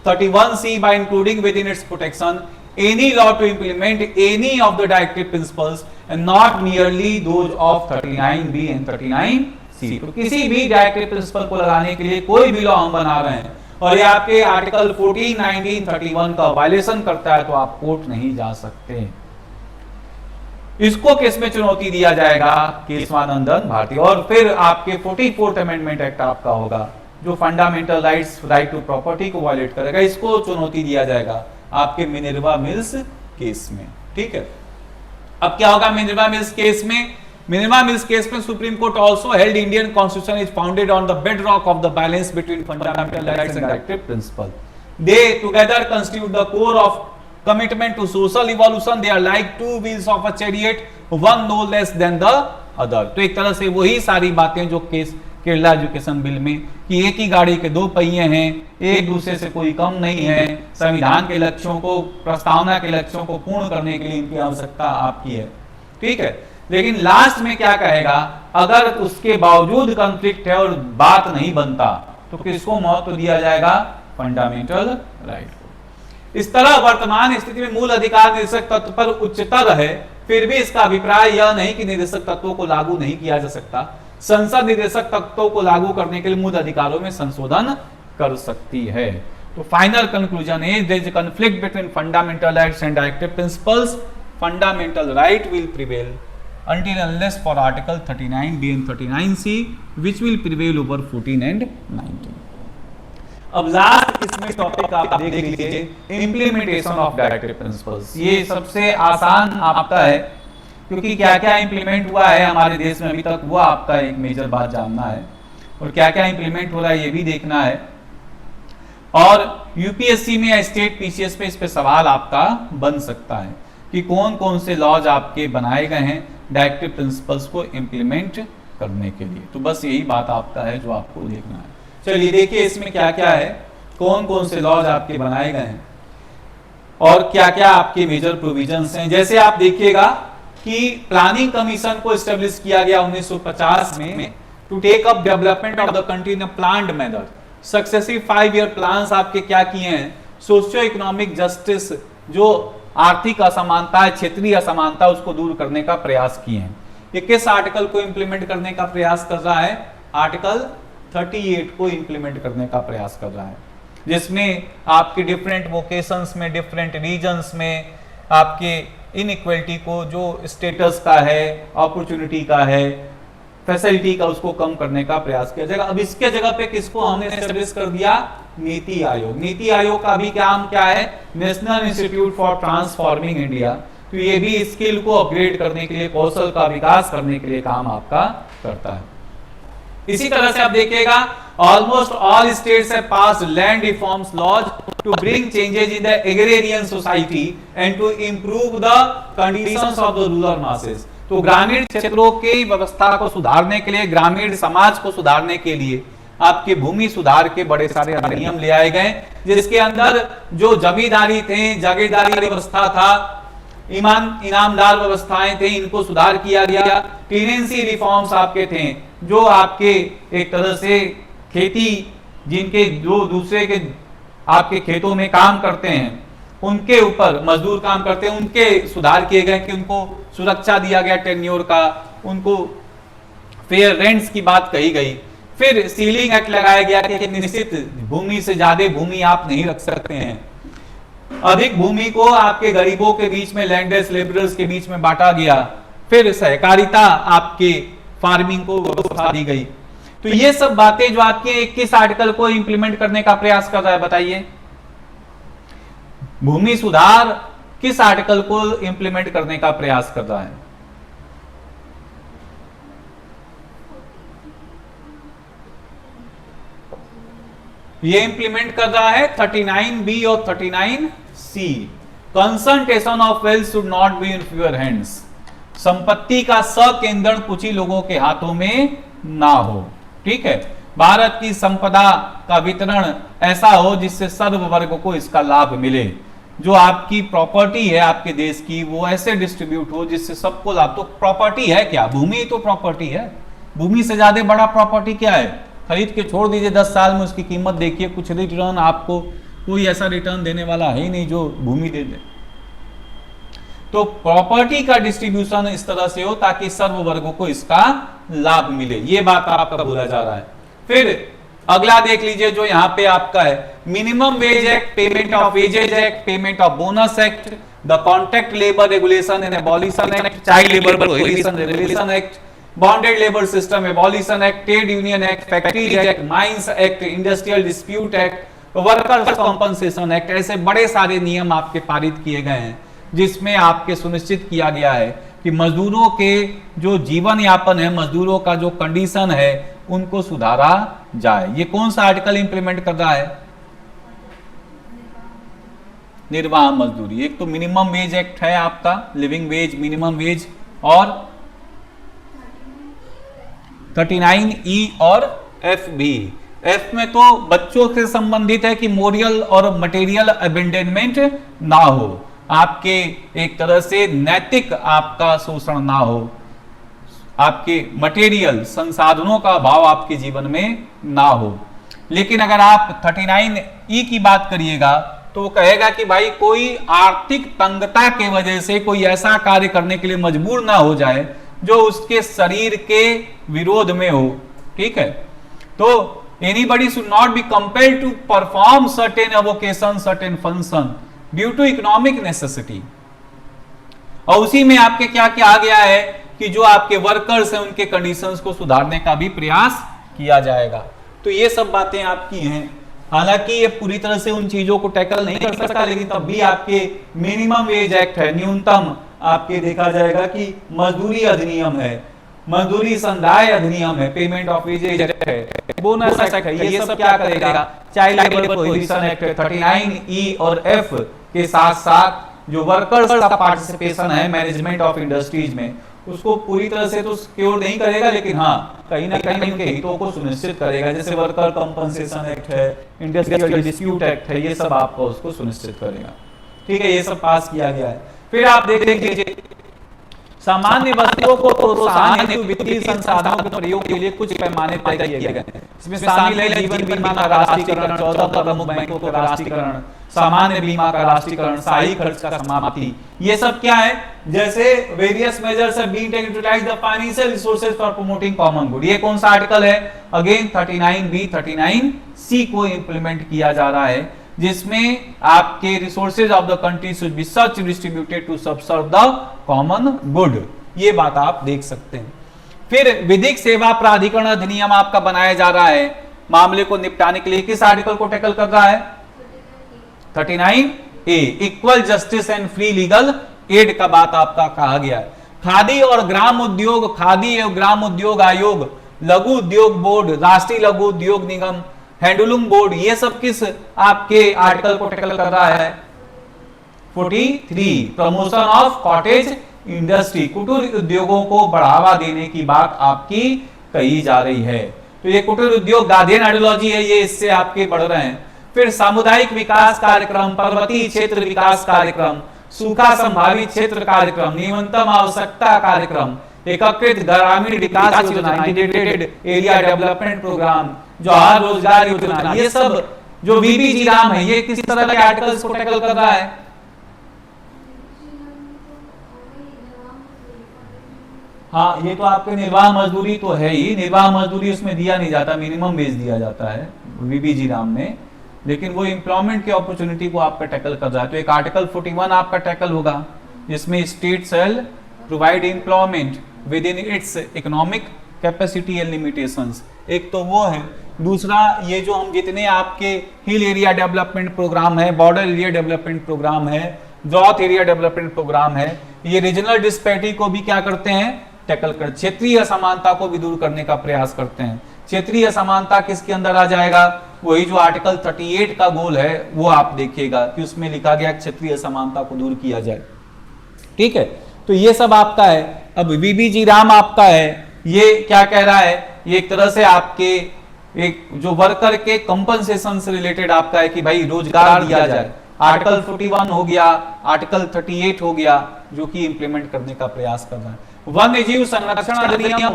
31C by including within its protection any law to implement any of the directive principles and not merely those of 39B and 39C। तो किसी भी directive principle को लगाने के लिए कोई भी law हम बना रहे हैं और ये आपके आर्टिकल 14, 19, 31 का वायलेशन करता है तो आप कोर्ट नहीं जा सकते। इसको किस में चुनौती दिया जाएगा, केशवानंदन भारती। और फिर आपके 44th अमेंडमेंट एक्ट आपका होगा जो fundamental rights, right to property को वायलेट करेगा, इसको चुनौती दिया जाएगा आपके मिनर्वा मिल्स केस में। ठीक है, अब क्या होगा मिनर्वा मिल्स केस में? मिनर्वा मिल्स केस में supreme court also held Indian constitution is founded on the bedrock of the balance between fundamental rights and directive principal. They together constitute the core of commitment to social evolution. They are like two wheels of a chariot, one no less than the other. तो एक तरह से वही सारी बातें जो case Kerala education bill में कि एक ही गाड़ी के दो पहिए हैं, एक दूसरे से कोई कम नहीं है, संविधान के लक्ष्यों को, प्रस्तावना के लक्ष्यों को पूर्ण करने के लिए इनकी आवश्यकता आपकी है, ठीक है. लेकिन लास्ट में क्या कहेगा, अगर उसके बावजूद कॉन्फ्लिक्ट है और बात नहीं बनता तो किसको महत्व दिया जाएगा? Fundamental right. इस तरह वर्तमान स्थिति में मूल अधिकार निदेशक तत्व पर उच्चतर है, फिर भी इसका अभिप्राय यह नहीं कि निदेशक तत्वों को लागू नहीं किया जा सकता. संसद निदेशक तत्वों को लागू करने के लिए मूल अधिकारों में संशोधन कर सकती है. तो final conclusion is there is a conflict between fundamental rights and directive principles. Fundamental right will prevail until unless for article 39b and 39c which will prevail over 14 and 19. अब लास्ट इसमें टॉपिक आप देख लीजिए, implementation of directive principles. ये सबसे आसान आपका है क्योंकि क्या क्या इंप्लीमेंट हुआ है हमारे देश में अभी तक वो आपका एक मेजर बात जानना है, और क्या क्या इंप्लीमेंट हो रहा है ये भी देखना है. और यूपीएससी में या स्टेट पीसीएस पे इस पे सवाल आपका बन सकता है कि कौन कौन से लॉज आपके बनाए गए हैं डायरेक्टिव प्रिंसिपल्स को इंप्लीमेंट करने के लिए. तो बस यही बात आपका है जो आपको देखना है. चलिए देखिए इसमें क्या क्या है, कौन कौन से लॉज आपके बनाए गए हैं और क्या क्या आपके मेजर प्रोविजंस हैं. जैसे आप देखिएगा कि प्लानिंग कमीशन को एस्टेब्लिश किया गया 1950 में to take up development of the country in a planned manner. Successive 5 year plans आपके क्या किए हैं? सोशियो इकोनॉमिक जस्टिस, जो आर्थिक असमानता है, क्षेत्रीय असमानता, उसको दूर करने का प्रयास किए हैं. ये किस आर्टिकल को इंप्लीमेंट करने का प्रयास कर रहा है? आर्टिकल 38 को इंप्लीमेंट करने का प्रयास कर रहा है, जिसमें आपके डिफरेंट वोकेशंस में, डिफरेंट रीजन्स में आपके इनइक्वालिटी को, जो स्टेटस का है, अपॉर्चुनिटी का है, फैसिलिटी का, उसको कम करने का प्रयास किया जाएगा. अब इसके जगह पे किसको हमने एस्टेब्लिश कर दिया? नीति आयोग. नीति आयोग का भी काम क्या है? National institute for transforming India. तो ये भी स्किल को अपग्रेड करने के लिए, कौशल का विकास करने के लिए काम आपका करता है. इसी तरह से आप देखिएगा almost all states have passed land reforms laws to bring changes in the agrarian society and to improve the conditions of the rural masses. तो ग्रामीण क्षेत्रों की व्यवस्था को सुधारने के लिए, ग्रामीण समाज को सुधारने के लिए आपके भूमि सुधार के बड़े सारे अधिनियम ले आए गए, जिसके अंदर जो जमींदारी थे, जागीरदारी व्यवस्था था, इनामदार व्यवस्थाएं थे, इनको सुधार किया गया. टेनेंसी रिफॉर्म्स आपके थे, जो आपके एक तरह से खेती, जिनके जो दूसरे के आपके खेतों में काम करते हैं, उनके ऊपर मजदूर काम करते हैं, उनके सुधार किए गए कि उनको सुरक्षा दिया गया टेन्योर का, उनको फेयर रेंट्स की बात कही गई. फिर सीलिंग एक्ट लगाया गया कि निश्चित भूमि से ज्यादा भूमि आप नहीं रख सकते हैं. अधिक भूमि को आपके गरीबों के बीच में, लैंडलेस लेबरर्स के बीच में बांटा गया. फिर सहकारिता आपके फार्मिंग को व्यवस्था दी गई. तो ये सब बातें जो आपके किस आर्टिकल को इंप्लीमेंट करने का प्रयास कर रहा है बताइए? भूमि सुधार किस आर्टिकल को इंप्लीमेंट करने का प्रयास कर रहा है? ये इंप्लीमेंट कर रहा है 39B और 39C. Concentration of wealth should not be in fewer hands. संपत्ति का सकेंद्रण कुछ ही लोगों के हाथों में ना हो. ठीक है, भारत की संपदा का वितरण ऐसा हो जिससे सर्व वर्ग को इसका लाभ मिले. जो आपकी प्रॉपर्टी है आपके देश की, वो ऐसे डिस्ट्रीब्यूट हो जिससे सबको लाभ. तो प्रॉपर्टी है क्या? भूमि तो प्रॉपर्टी है. भूमि से ज्यादा बड़ा प्रॉपर्टी क्या है? खरीद के छोड़ दीजिए, 10 साल में उसकी कीमत देखिए, कुछ रिटर्न आपको, कोई ऐसा रिटर्न देने वाला है ही नहीं जो भूमि दे दे. तो प्रॉपर्टी का डिस्ट्रीब्यूशन इस तरह से हो ताकि सर्व वर्गों को इसका लाभ मिले. ये बात आपका बोला जा रहा है. फिर अगला देख लीजिए जो यहाँ पे आपका है, minimum wage act, payment of wages act, payment of bonus act, the contract labour regulation and abolition act, child labour prohibition regulation act, bonded labour system abolition act, trade union act, factories act, mines act, industrial dispute act, workers compensation act. ऐसे बड़े सारे नियम आपके पारित किए गए हैं जिसमें आपके सुनिश्चित किया गया है कि मजदूरों के जो जीवन यापन है, मजदूरों का जो कंडीशन है, उनको सुधारा जाए। ये कौन सा आर्टिकल इंप्लीमेंट कर रहा है? निर्वाह मजदूरी। एक तो मिनिमम वेज एक्ट है आपका, लिविंग वेज, मिनिमम वेज, और 39E और F भी। एफ में तो बच्चों से संबंधित है कि मोरल और मटेरियल अबेंडनमेंट ना हो, आपके एक तरह से नैतिक आपका शोषण ना हो, आपके मटेरियल संसाधनों का अभाव आपके जीवन में ना हो। लेकिन अगर आप 39E की बात करिएगा तो वो कहेगा कि भाई कोई आर्थिक तंगता के वजह से कोई ऐसा कार्य करने के लिए मजबूर ना हो जाए जो उसके शरीर के विरोध में हो। ठीक है, तो anybody should not be compelled to perform certain avocation, certain function due to economic necessity। और उसी में आपके क्या क्या आ गया है कि जो आपके वर्कर्स हैं उनके कंडीशंस को सुधारने का भी प्रयास किया जाएगा। तो ये सब बातें आपकी हैं। हालांकि ये पूरी तरह से उन चीजों को टैकल नहीं कर सकता, लेकिन तब भी आपके मिनिमम वेज एक्ट है, न्यूनतम आपके देखा जाएगा कि मजदूरी अधिनियम है, मजदूरी संदाय अधिनियम है, पेमेंट ऑफ वेजेज एक्ट है, बोनस एक्ट है, ये सब क्या करेगा? चाइल्ड लेबर प्रोहिबिशन एक्ट है, 39E और F के साथ साथ जो वर्कर्स का पार्टिसिपेशन है मैनेजमेंट ऑफ इंडस्ट्रीज में, उसको पूरी तरह से तो सिक्योर नहीं करेगा, लेकिन हाँ कहीं ना कहीं उनके हितों को सुनिश्चित करेगा। जैसे वर्कर कंपनसेशन एक्ट है, इंडस्ट्रियल डिस्प्यूट एक्ट है, ये सब आपको उसको सुनिश्चित करेगा। ठीक है, ये सब पास किया गया है। फिर आप देख लीजिए सामान्य वस्तुओं को प्रोत्साहन हेतु वित्तीय संसाधनों के प्रयोग के लिए कुछ पैमाने तय किए गए हैं। इसमें शामिल है जीवन बीमा का राष्ट्रीयकरण, 14 प्रमुख बैंकों का राष्ट्रीयकरण, सामान्य बीमा का राष्ट्रीयकरण, शाही खर्च का समाप्ति। ये सब क्या है? जैसे various measures have been taken to utilise the financial resources for promoting common good. ये कौन सा आर्टिकल है? अगेन 39B 39C को इंप्लीमेंट किया जा रहा है, जिसमें आपके resources of the country should be such distributed to subserve the common good. ये बात आप देख सकते हैं। फिर विधिक सेवा प्राधिकरण अधिनियम आपका बनाया जा रहा है, मामले को निपटाने के लिए किस आर्टिकल को टैकल कर रहा है? 39A, equal justice and free legal aid का बात आपका कहा गया है। खादी और ग्राम उद्योग, खादी एवं ग्राम उद्योग आयोग, लघु उद्योग बोर्ड, राष्ट्रीय लघु उद्योग निगम, हैंडलूम बोर्ड, ये सब किस आपके आर्टिकल को टैकल कर रहा है? 43, प्रमोशन ऑफ कॉटेज इंडस्ट्री, कुटीर उद्योगों को बढ़ावा देने की बात आपकी कही जा रही है। तो ये कुटीर उद्योग गार्डियन आइडियोलॉजी है, ये इससे आपके बढ़ रहे हैं। फिर सामुदायिक विकास कार्यक्रम, पर्वतीय क्षेत्र विकास कार्यक्रम, सूखा संभावित क्षेत्र कार्यक्रम, न्यूनतम आवश्यकता कार्यक्रम, एकीकृत ग्रामीण विकास योजना, integrated area development programme, Jawahar Rozgar Yojana, ये सब जो VBG राम है, ये किस तरह के आर्टिकल्स को टैकल कर रहा है? हाँ, ये तो आपके निर्वाह मजदूरी तो है ही, निर्वाह मजदूरी उसमें दिया नहीं जाता, मिनिमम वेज दिया जाता है VBG राम में, लेकिन वो एम्प्लॉयमेंट की अपॉर्चुनिटी को आपका टैकल कर रहा है। तो एक आर्टिकल 41 आपका टैकल होगा, जिसमें state shell provide employment with in its economic capacity and limitations. एक तो वो है, दूसरा ये जो हम जितने आपके हिल एरिया डेवलपमेंट प्रोग्राम है, बॉर्डर एरिया डेवलपमेंट प्रोग्राम है, ड्रॉथ एरिया डेवलपमेंट प्रोग्राम है, ये रीजनल डिस्पैरिटी को भी क्या करते हैं? टैकल कर, क्षेत्रीय असमानता को भी दूर करने का प्रयास करते हैं। क्षेत्रीय असमानता किसके अंदर आ जाएगा? वही जो आर्टिकल 38 का गोल है वो आप देखिएगा कि उसमें लिखा गया क्षेत्रीय असमानता को दूर किया जाए। ठीक है, तो ये सब आपका है। अब VBG राम आपका है, ये क्या कह रहा है? ये एक तरह से आपके एक जो वर्कर के कंपनसेशन से रिलेटेड आपका है कि भाई रोजगार दिया जाए। आर्टिकल 41 हो गया, आर्टिकल 38 हो गया, जो कि इंप्लीमेंट करने का प्रयास कर रहा है। वन्य जीव संरक्षण अधिनियम,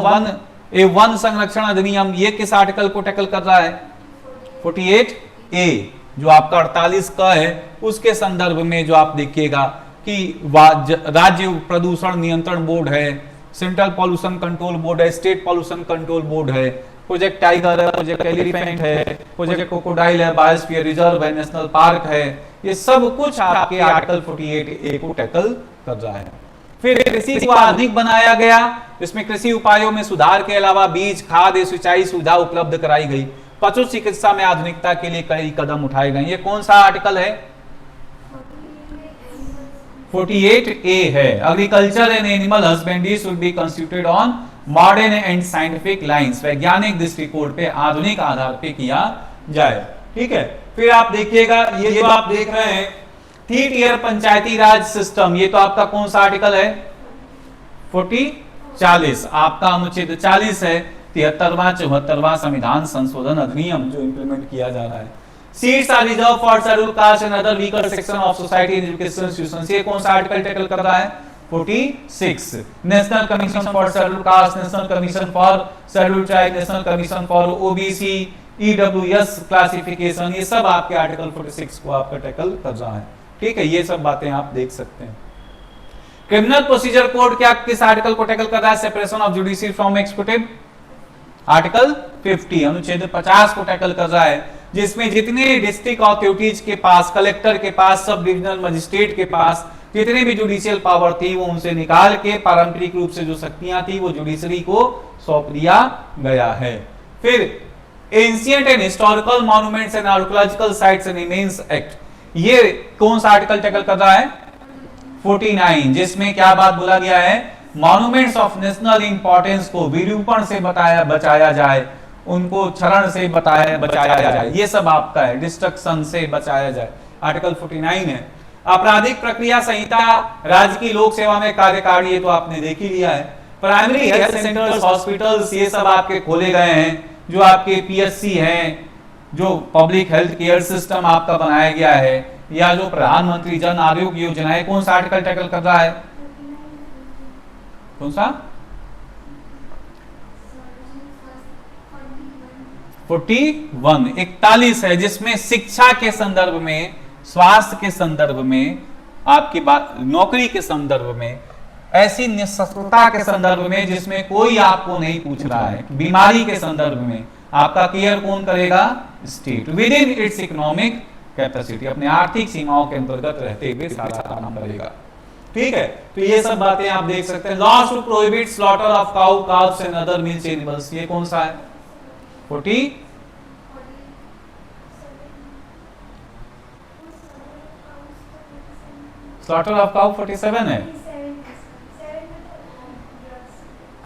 वन संरक्षण अधिनियम, ये किस आर्टिकल को टैकल कर रहा है? 48A, जो आपका 48 का है, उसके संदर्भ में जो आप देखिएगा कि राज्य प्रदूषण नियंत्रण बोर्ड है, सेंट्रल पॉल्यूशन कंट्रोल बोर्ड है, स्टेट पॉल्यूशन कंट्रोल बोर्ड है, प्रोजेक्ट टाइगर है, प्रोजेक्ट एलिफेंट है, प्रोजेक्ट क्रोकोडाइल है, बायोस्फीयर रिजर्व है, नेशनल पार्क है, ये सब कुछ आपके आर्टिकल 48A को टैकल कर रहा है। फिर कृषि को आधुनिक बनाया गया, इसमें कृषि उपायों में सुधार के अलावा बीज, खाद, सिंचाई सुविधा उपलब्ध कराई गई। पशु चिकित्सा में आधुनिकता के लिए कई कदम उठाए गए। ये कौन सा आर्टिकल है? 48A है, agriculture and animal husbandry should be constituted on modern and scientific lines, वैज्ञानिक दृष्टिकोण पे आधुनिक आधार पे किया जाए। ठीक है, फिर आप देखिएगा ये जो आप देख रहे हैं 3 टियर पंचायती राज सिस्टम, ये तो आपका कौन सा आर्टिकल है 40 आपका अनुच्छेद 40 है। 73वां 74वां संविधान संशोधन अधिनियम जो इंप्लीमेंट किया जा रहा है। Seats are reserve for scheduled caste and other weaker section of society in education institutions, ये कौन सा आर्टिकल टैकल कर रहा है 46। National commission for scheduled caste, national commission for scheduled tribe, national commission for OBC, EWS classification, ये सब आपके article 46 को आपका टैकल कर रहा है। ठीक है, ये सब बातें आप देख सकते हैं। क्रिमिनल प्रोसीजर कोड क्या किस आर्टिकल को टैकल कर रहा है, separation of judiciary from executive, article 50 अनुच्छेद 50 को टैकल कर रहा है, जिसमें जितने डिस्ट्रिक्ट अथॉरिटीज के पास, कलेक्टर के पास, सब डिविजनल मजिस्ट्रेट के पास जितने भी जुडिशियल पावर थी वो उनसे निकाल के पारंपरिक रूप से जो शक्तियां थी वो जुडिशरी को सौंप दिया गया है। फिर ancient and historical monuments and archaeological sites and remains act, ये कौन सा आर्टिकल टैकल कर रहा है 49, जिसमें क्या बात बोला गया है, मॉन्यूमेंट्स ऑफ नेशनल इंपॉर्टेंस को विरूपण से बचाया जाए, उनको क्षरण से बचाया जाए, ये सब आपका है, डिस्ट्रक्शन से बचाया जाए, आर्टिकल 49 है। आपराधिक प्रक्रिया संहिता, राज्य की लोक सेवा में कार्यकारिणी, ये तो आपने देख ही लिया है। प्राइमरी हेल्थ सेंटर्स, हॉस्पिटल्स, ये सब आपके खोले गए हैं, जो आपके पीएचसी हैं, जो पब्लिक हेल्थ केयर सिस्टम आपका बनाया गया है, या जो प्रधानमंत्री जन आरोग्य योजना है, कौन सा आर्टिकल टैकल कर रहा है, कौन सा 41 है, जिसमें शिक्षा के संदर्भ में, स्वास्थ्य के संदर्भ में, आपकी बात नौकरी के संदर्भ में, ऐसी निःशस्त्रता के संदर्भ में जिसमें कोई आपको नहीं पूछ रहा है, बीमारी के संदर्भ में आपका केयर कौन करेगा, state, with in its economic capacity, अपने आर्थिक सीमाओं के अंतर्गत रहते हुए सारा काम करेगा। ठीक है, तो ये सब बातें आप देख सकते हैं। Laws to prohibit slaughter of cow, calves and other milch animals, ये कौन सा है 40, स्लॉटर ऑफ काउ 47 है,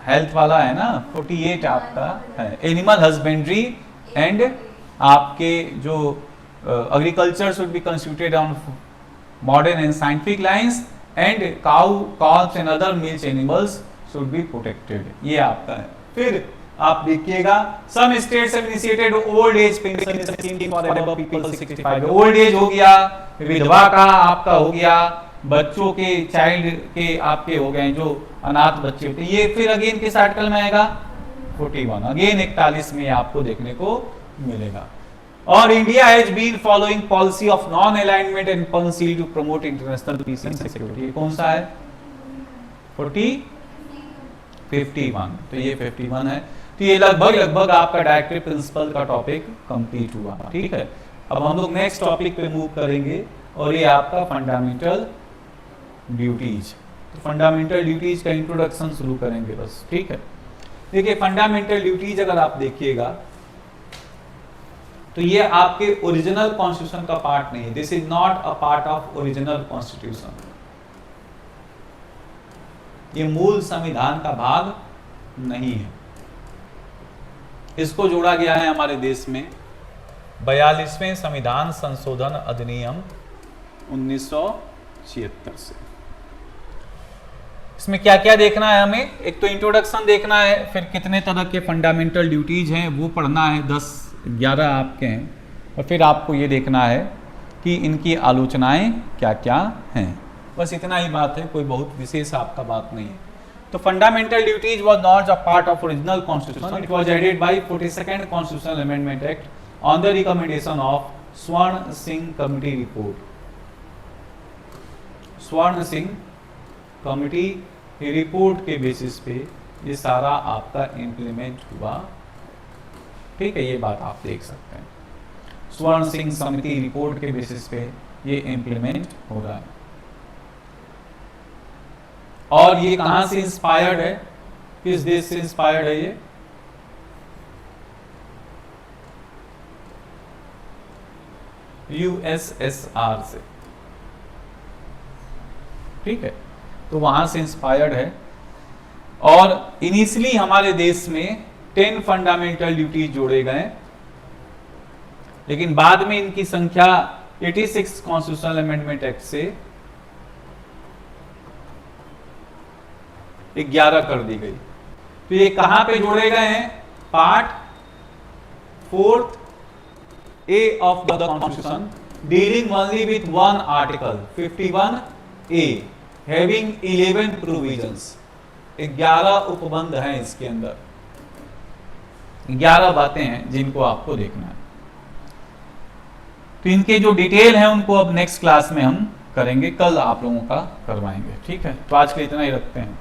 हेल्थ वाला है ना 48 आपका है। एनिमल हस्बेंड्री एंड आपके जो agriculture should be constituted on modern and scientific lines and cow, calves and other milch animals should be protected, ये आपका है। फिर आप देखिएगा some states have initiated old age pension scheme for above people 65, old age हो गया, विधवा का आपका हो गया, बच्चों के चाइल्ड के आपके हो गए जो अनाथ बच्चे होते, ये फिर अगेन किस आर्टिकल में आएगा 41, अगेन 41 में आपको देखने को मिलेगा। और India has been following policy of non alignment and policy to promote international peace and security, कौन सा है 51, तो ये 51 है। तो ये लगभग आपका डायरेक्टिव प्रिंसिपल का टॉपिक कंप्लीट हुआ। ठीक है, अब हम लोग नेक्स्ट टॉपिक पे मूव करेंगे और ये आपका फंडामेंटल ड्यूटीज, तो फंडामेंटल ड्यूटीज का इंट्रोडक्शन शुरू करेंगे बस। ठीक है, देखिए फंडामेंटल ड्यूटीज अगर आप देखिएगा तो ये आपके ओरिजिनल कॉन्स्टिट्यूशन का पार्ट नहीं है, this is not a part of original constitution, ये मूल संविधान का भाग नहीं है। इसको जोड़ा गया है हमारे देश में 42वें संविधान संशोधन अधिनियम 1976 से। इसमें क्या क्या देखना है हमें, एक तो इंट्रोडक्शन देखना है, फिर कितने तरह के फंडामेंटल ड्यूटीज हैं वो पढ़ना है, 10-11 आपके हैं, और फिर आपको ये देखना है कि इनकी आलोचनाएं क्या क्या हैं। बस इतना ही बात है, कोई बहुत विशेष आपका बात नहीं है। तो fundamental duties was not a part of original constitution, it was added by 42nd constitutional amendment act on the recommendation of Swaran Singh committee report. Swaran Singh committee report के बेसिस पे ये सारा आपका इंप्लीमेंट हुआ। ठीक है, ये बात आप देख सकते हैं, स्वर्ण सिंह समिति रिपोर्ट के बेसिस पे ये इंप्लीमेंट हो रहा है। और ये कहां से इंस्पायर्ड है, किस देश से इंस्पायर्ड है ये, यूएसएसआर से। ठीक है, तो वहां से इंस्पायर्ड है। और इनिशियली हमारे देश में 10 फंडामेंटल ड्यूटीज जोड़े गए, लेकिन बाद में इनकी संख्या 86 कॉन्स्टिट्यूशनल अमेंडमेंट एक्ट से 11 कर दी गई। तो ये कहां पे जोड़े गए हैं? Part 4 A of the constitution dealing only with one article 51A having 11 provisions. 11 उपबंध हैं इसके अंदर, 11 बातें हैं जिनको आपको देखना है। तो इनके जो डिटेल हैं उनको अब नेक्स्ट क्लास में हम करेंगे, कल आप लोगों का करवाएंगे। ठीक है, तो आज के लिए इतना ही रखते हैं।